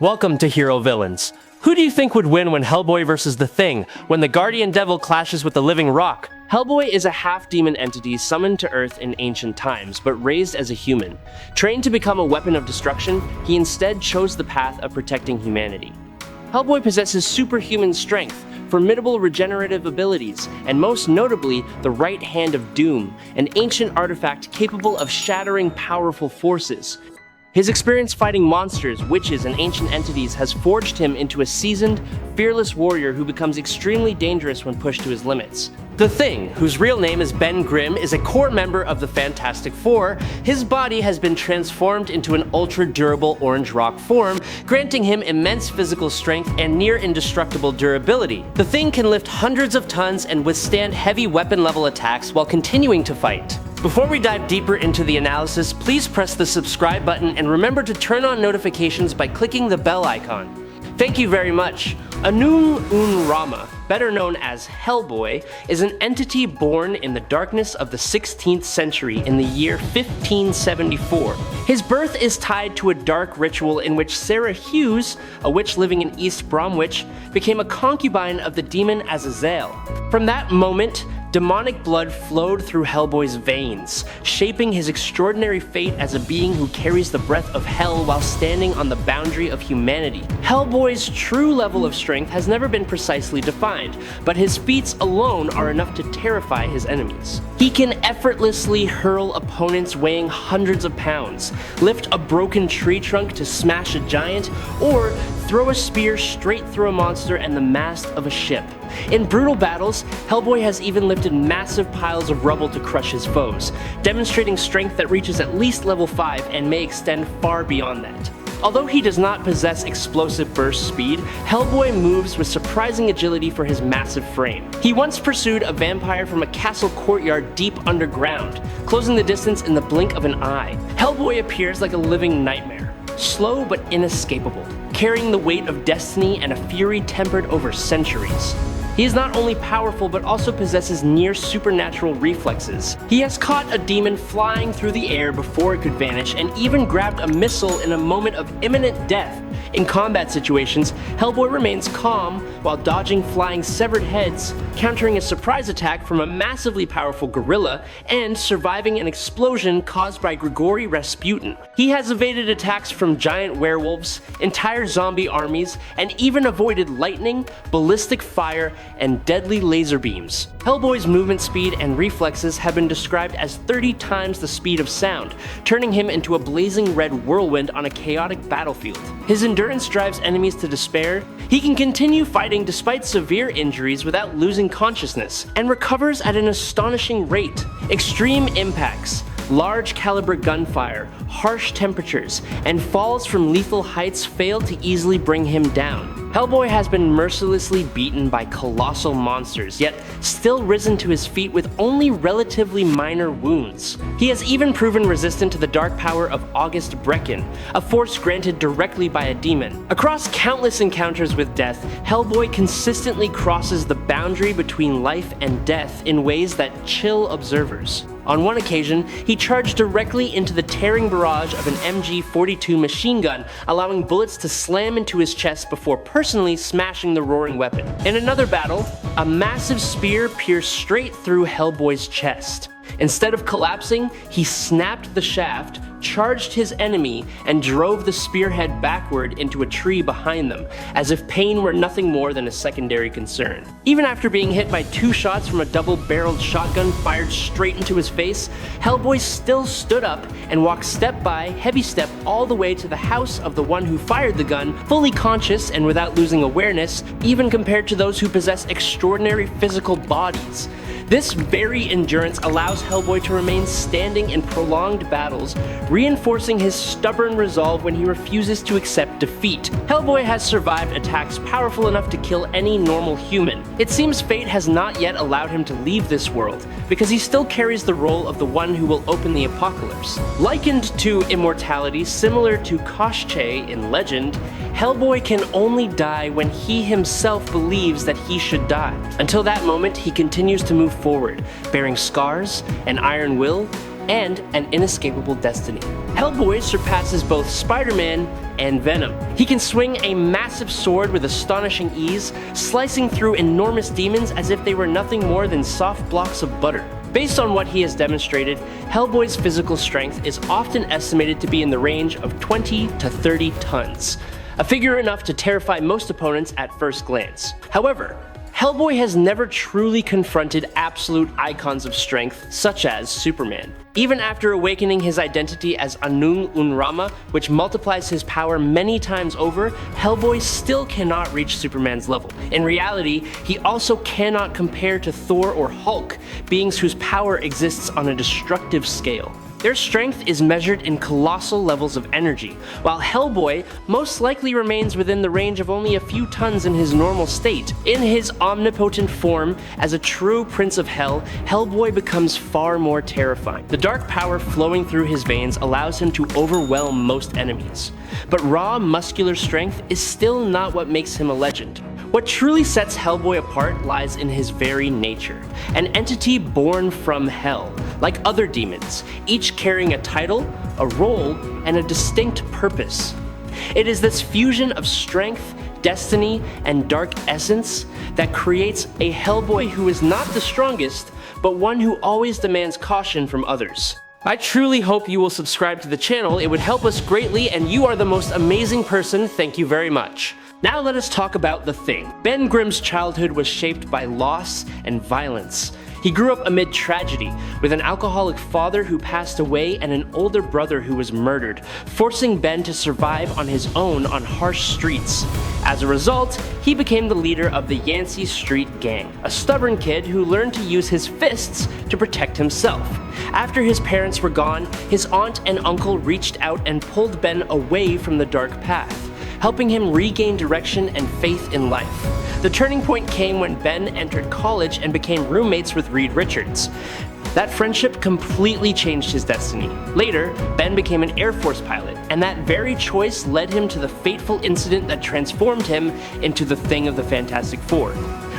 Welcome to Hero Villains. Who do you think would win when Hellboy versus the Thing, when the Guardian Devil clashes with the Living Rock? Hellboy is a half-demon entity summoned to Earth in ancient times, but raised as a human. Trained to become a weapon of destruction, he instead chose the path of protecting humanity. Hellboy possesses superhuman strength, formidable regenerative abilities, and most notably, the right hand of Doom, an ancient artifact capable of shattering powerful forces. His experience fighting monsters, witches, and ancient entities has forged him into a seasoned, fearless warrior who becomes extremely dangerous when pushed to his limits. The Thing, whose real name is Ben Grimm, is a core member of the Fantastic Four. His body has been transformed into an ultra-durable orange rock form, granting him immense physical strength and near indestructible durability. The Thing can lift hundreds of tons and withstand heavy weapon-level attacks while continuing to fight. Before we dive deeper into the analysis, please press the subscribe button and remember to turn on notifications by clicking the bell icon. Thank you very much. Anung Rama, better known as Hellboy, is an entity born in the darkness of the 16th century in the year 1574. His birth is tied to a dark ritual in which Sarah Hughes, a witch living in East Bromwich, became a concubine of the demon Azazel. From that moment, demonic blood flowed through Hellboy's veins, shaping his extraordinary fate as a being who carries the breath of hell while standing on the boundary of humanity. Hellboy's true level of strength has never been precisely defined, but his feats alone are enough to terrify his enemies. He can effortlessly hurl opponents weighing hundreds of pounds, lift a broken tree trunk to smash a giant, or throw a spear straight through a monster and the mast of a ship. In brutal battles, Hellboy has even lifted massive piles of rubble to crush his foes, demonstrating strength that reaches at least level 5 and may extend far beyond that. Although he does not possess explosive burst speed, Hellboy moves with surprising agility for his massive frame. He once pursued a vampire from a castle courtyard deep underground, closing the distance in the blink of an eye. Hellboy appears like a living nightmare, slow but inescapable, carrying the weight of destiny and a fury tempered over centuries. He is not only powerful, but also possesses near supernatural reflexes. He has caught a demon flying through the air before it could vanish, and even grabbed a missile in a moment of imminent death. In combat situations, Hellboy remains calm while dodging flying severed heads, countering a surprise attack from a massively powerful gorilla, and surviving an explosion caused by Grigory Rasputin. He has evaded attacks from giant werewolves, entire zombie armies, and even avoided lightning, ballistic fire, and deadly laser beams. Hellboy's movement speed and reflexes have been described as 30 times the speed of sound, turning him into a blazing red whirlwind on a chaotic battlefield. His endurance drives enemies to despair. He can continue fighting despite severe injuries without losing consciousness, and recovers at an astonishing rate. Extreme impacts, large caliber gunfire, harsh temperatures, and falls from lethal heights fail to easily bring him down. Hellboy has been mercilessly beaten by colossal monsters, yet still risen to his feet with only relatively minor wounds. He has even proven resistant to the dark power of August Brecken, a force granted directly by a demon. Across countless encounters with death, Hellboy consistently crosses the boundary between life and death in ways that chill observers. On one occasion, he charged directly into the tearing barrage of an MG-42 machine gun, allowing bullets to slam into his chest before personally smashing the roaring weapon. In another battle, a massive spear pierced straight through Hellboy's chest. Instead of collapsing, he snapped the shaft, charged his enemy, and drove the spearhead backward into a tree behind them, as if pain were nothing more than a secondary concern. Even after being hit by 2 shots from a double-barreled shotgun fired straight into his face, Hellboy still stood up and walked step by, heavy step all the way to the house of the one who fired the gun, fully conscious and without losing awareness, even compared to those who possess extraordinary physical bodies. This very endurance allows Hellboy to remain standing in prolonged battles, reinforcing his stubborn resolve when he refuses to accept defeat. Hellboy has survived attacks powerful enough to kill any normal human. It seems fate has not yet allowed him to leave this world, because he still carries the role of the one who will open the apocalypse. Likened to immortality similar to Koshchei in Legend, Hellboy can only die when he himself believes that he should die. Until that moment, he continues to move forward, bearing scars, an iron will, and an inescapable destiny. Hellboy surpasses both Spider-Man and Venom. He can swing a massive sword with astonishing ease, slicing through enormous demons as if they were nothing more than soft blocks of butter. Based on what he has demonstrated, Hellboy's physical strength is often estimated to be in the range of 20 to 30 tons, a figure enough to terrify most opponents at first glance. However, Hellboy has never truly confronted absolute icons of strength such as Superman. Even after awakening his identity as Anung Unrama, which multiplies his power many times over, Hellboy still cannot reach Superman's level. In reality, he also cannot compare to Thor or Hulk, beings whose power exists on a destructive scale. Their strength is measured in colossal levels of energy, while Hellboy most likely remains within the range of only a few tons in his normal state. In his omnipotent form, as a true Prince of Hell, Hellboy becomes far more terrifying. The dark power flowing through his veins allows him to overwhelm most enemies. But raw, muscular strength is still not what makes him a legend. What truly sets Hellboy apart lies in his very nature, an entity born from hell, like other demons, each carrying a title, a role, and a distinct purpose. It is this fusion of strength, destiny, and dark essence that creates a Hellboy who is not the strongest, but one who always demands caution from others. I truly hope you will subscribe to the channel. It would help us greatly, and you are the most amazing person. Thank you very much. Now let us talk about The Thing. Ben Grimm's childhood was shaped by loss and violence. He grew up amid tragedy, with an alcoholic father who passed away and an older brother who was murdered, forcing Ben to survive on his own on harsh streets. As a result, he became the leader of the Yancey Street Gang, a stubborn kid who learned to use his fists to protect himself. After his parents were gone, his aunt and uncle reached out and pulled Ben away from the dark path, helping him regain direction and faith in life. The turning point came when Ben entered college and became roommates with Reed Richards. That friendship completely changed his destiny. Later, Ben became an Air Force pilot, and that very choice led him to the fateful incident that transformed him into the Thing of the Fantastic Four.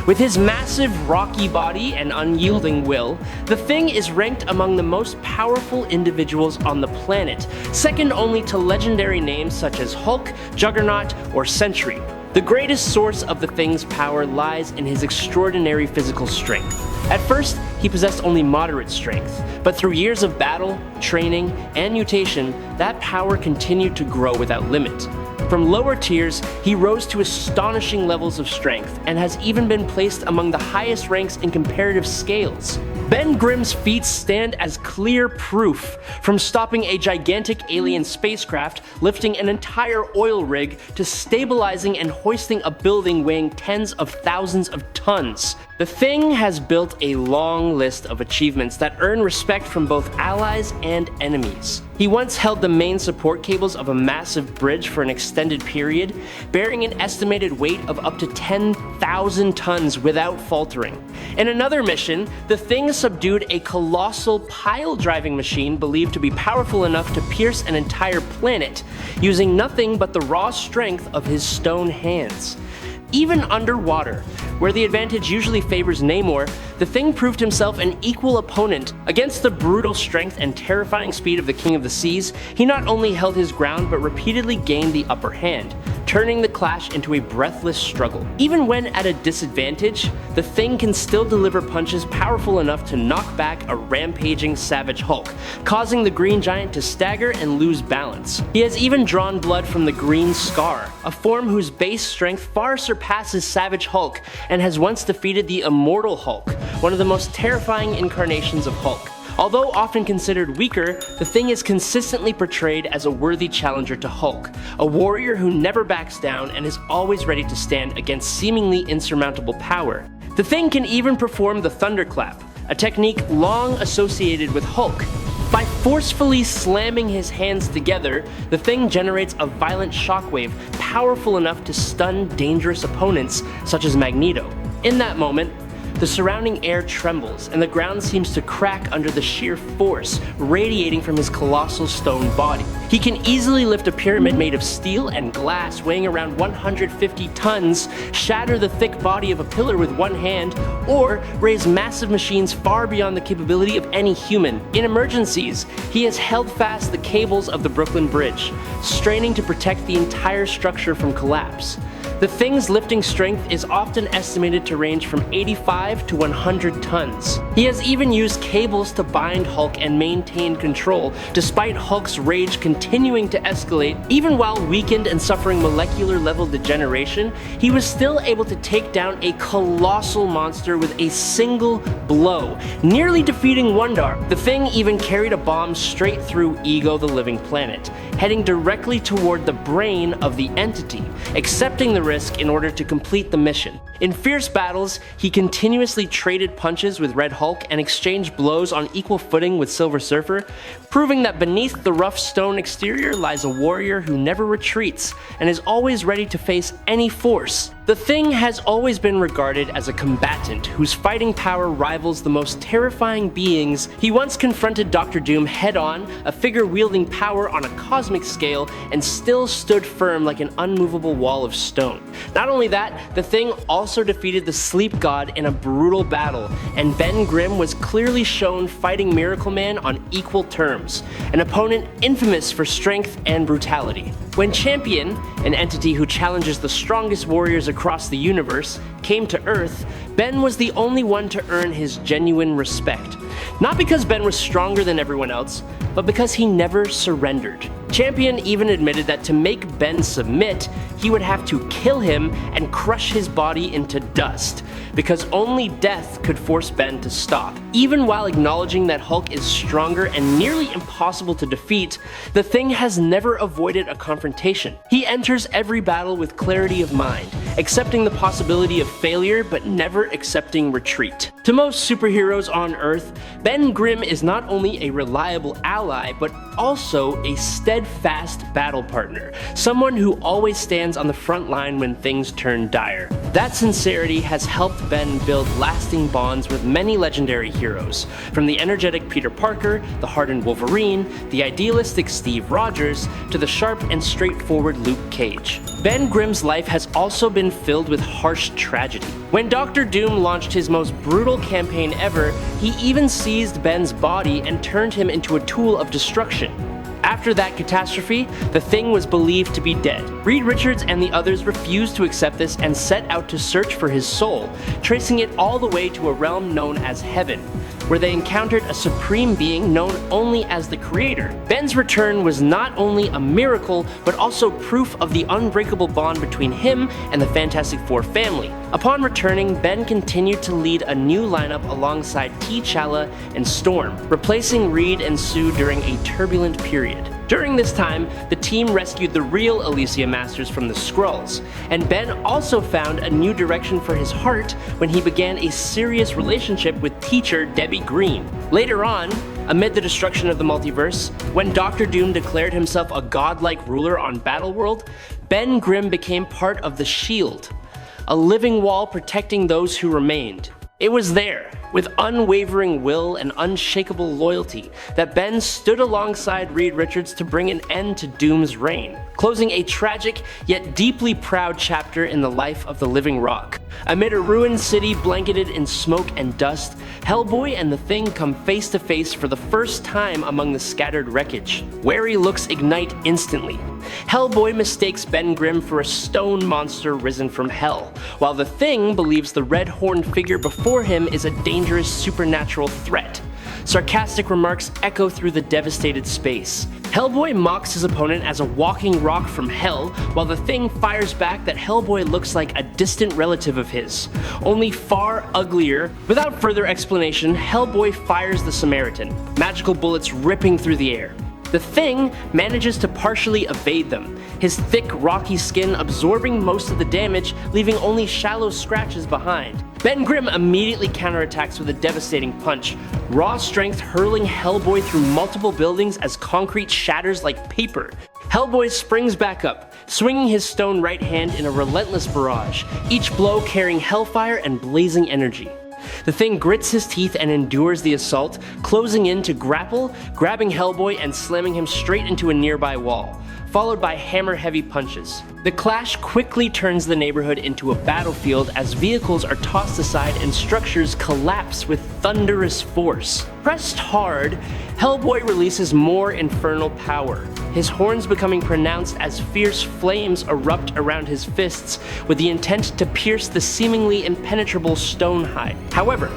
With his massive, rocky body and unyielding will, the Thing is ranked among the most powerful individuals on the planet, second only to legendary names such as Hulk, Juggernaut, or Sentry. The greatest source of the Thing's power lies in his extraordinary physical strength. At first, he possessed only moderate strength, but through years of battle, training, and mutation, that power continued to grow without limit. From lower tiers, he rose to astonishing levels of strength, and has even been placed among the highest ranks in comparative scales. Ben Grimm's feats stand as clear proof, from stopping a gigantic alien spacecraft, lifting an entire oil rig, to stabilizing and hoisting a building weighing tens of thousands of tons. The Thing has built a long list of achievements that earn respect from both allies and enemies. He once held the main support cables of a massive bridge for an extended period, bearing an estimated weight of up to 10,000 tons without faltering. In another mission, the Thing subdued a colossal pile-driving machine believed to be powerful enough to pierce an entire planet, using nothing but the raw strength of his stone hands. Even underwater, where the advantage usually favors Namor, the Thing proved himself an equal opponent. Against the brutal strength and terrifying speed of the King of the Seas, he not only held his ground but repeatedly gained the upper hand, turning the clash into a breathless struggle. Even when at a disadvantage, the Thing can still deliver punches powerful enough to knock back a rampaging Savage Hulk, causing the Green Giant to stagger and lose balance. He has even drawn blood from the Green Scar, a form whose base strength far surpasses Savage Hulk, and has once defeated the Immortal Hulk, one of the most terrifying incarnations of Hulk. Although often considered weaker, the Thing is consistently portrayed as a worthy challenger to Hulk, a warrior who never backs down and is always ready to stand against seemingly insurmountable power. The Thing can even perform the Thunderclap, a technique long associated with Hulk. By forcefully slamming his hands together, the Thing generates a violent shockwave powerful enough to stun dangerous opponents such as Magneto. In that moment, the surrounding air trembles and the ground seems to crack under the sheer force radiating from his colossal stone body. He can easily lift a pyramid made of steel and glass weighing around 150 tons, shatter the thick body of a pillar with one hand, or raise massive machines far beyond the capability of any human. In emergencies, he has held fast the cables of the Brooklyn Bridge, straining to protect the entire structure from collapse. The Thing's lifting strength is often estimated to range from 85 to 100 tons. He has even used cables to bind Hulk and maintain control, despite Hulk's rage continuing to escalate. Even while weakened and suffering molecular level degeneration, he was still able to take down a colossal monster with a single blow, nearly defeating Wondar. The Thing even carried a bomb straight through Ego the Living Planet, heading directly toward the brain of the entity, accepting the risk in order to complete the mission. In fierce battles, he continuously traded punches with Red Hulk and exchanged blows on equal footing with Silver Surfer, proving that beneath the rough stone exterior lies a warrior who never retreats and is always ready to face any force. The Thing has always been regarded as a combatant whose fighting power rivals the most terrifying beings. He once confronted Dr. Doom head-on, a figure wielding power on a cosmic scale, and still stood firm like an unmovable wall of stone. Not only that, the Thing also defeated the Sleep God in a brutal battle, and Ben Grimm was clearly shown fighting Miracle Man on equal terms, an opponent infamous for strength and brutality. When Champion, an entity who challenges the strongest warriors across the universe, came to Earth, Ben was the only one to earn his genuine respect. Not because Ben was stronger than everyone else, but because he never surrendered. Champion even admitted that to make Ben submit, he would have to kill him and crush his body into dust, because only death could force Ben to stop. Even while acknowledging that Hulk is stronger and nearly impossible to defeat, the Thing has never avoided a confrontation. He enters every battle with clarity of mind, accepting the possibility of failure but never accepting retreat. To most superheroes on Earth, Ben Grimm is not only a reliable ally, but also a steadfast battle partner, someone who always stands on the front line when things turn dire. That sincerity has helped Ben build lasting bonds with many legendary heroes, from the energetic Peter Parker, the hardened Wolverine, the idealistic Steve Rogers, to the sharp and straightforward Luke Cage. Ben Grimm's life has also been filled with harsh tragedy. When Dr. Doom launched his most brutal campaign ever, he even seized Ben's body and turned him into a tool of destruction. After that catastrophe, the Thing was believed to be dead. Reed Richards and the others refused to accept this and set out to search for his soul, tracing it all the way to a realm known as Heaven, where they encountered a supreme being known only as the Creator. Ben's return was not only a miracle, but also proof of the unbreakable bond between him and the Fantastic Four family. Upon returning, Ben continued to lead a new lineup alongside T'Challa and Storm, replacing Reed and Sue during a turbulent period. During this time, the team rescued the real Elysia Masters from the Skrulls, and Ben also found a new direction for his heart when he began a serious relationship with teacher Debbie Green. Later on, amid the destruction of the multiverse, when Dr. Doom declared himself a godlike ruler on Battleworld, Ben Grimm became part of the Shield, a living wall protecting those who remained. It was there, with unwavering will and unshakable loyalty, that Ben stood alongside Reed Richards to bring an end to Doom's reign, closing a tragic yet deeply proud chapter in the life of the Living Rock. Amid a ruined city blanketed in smoke and dust, Hellboy and the Thing come face to face for the first time among the scattered wreckage. Wary looks ignite instantly. Hellboy mistakes Ben Grimm for a stone monster risen from hell, while the Thing believes the red-horned figure before him is a dangerous supernatural threat. Sarcastic remarks echo through the devastated space. Hellboy mocks his opponent as a walking rock from hell, while the Thing fires back that Hellboy looks like a distant relative of his, only far uglier. Without further explanation, Hellboy fires the Samaritan, magical bullets ripping through the air. The Thing manages to partially evade them, his thick, rocky skin absorbing most of the damage, leaving only shallow scratches behind. Ben Grimm immediately counterattacks with a devastating punch, raw strength hurling Hellboy through multiple buildings as concrete shatters like paper. Hellboy springs back up, swinging his stone right hand in a relentless barrage, each blow carrying hellfire and blazing energy. The Thing grits his teeth and endures the assault, closing in to grapple, grabbing Hellboy and slamming him straight into a nearby wall, followed by hammer-heavy punches. The clash quickly turns the neighborhood into a battlefield as vehicles are tossed aside and structures collapse with thunderous force. Pressed hard, Hellboy releases more infernal power, his horns becoming pronounced as fierce flames erupt around his fists with the intent to pierce the seemingly impenetrable stone hide. However,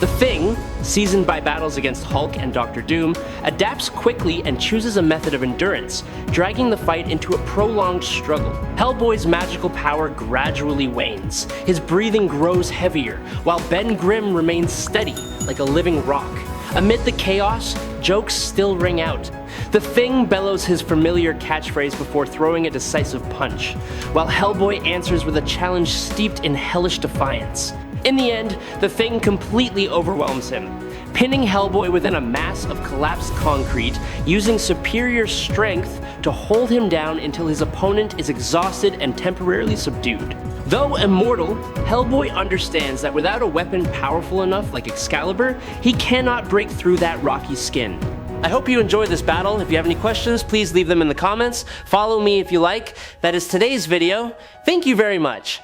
the Thing, seasoned by battles against Hulk and Doctor Doom, adapts quickly and chooses a method of endurance, dragging the fight into a prolonged struggle. Hellboy's magical power gradually wanes. His breathing grows heavier, while Ben Grimm remains steady, like a living rock. Amid the chaos, jokes still ring out. The Thing bellows his familiar catchphrase before throwing a decisive punch, while Hellboy answers with a challenge steeped in hellish defiance. In the end, the Thing completely overwhelms him, pinning Hellboy within a mass of collapsed concrete, using superior strength to hold him down until his opponent is exhausted and temporarily subdued. Though immortal, Hellboy understands that without a weapon powerful enough like Excalibur, he cannot break through that rocky skin. I hope you enjoyed this battle. If you have any questions, please leave them in the comments. Follow me if you like. That is today's video. Thank you very much.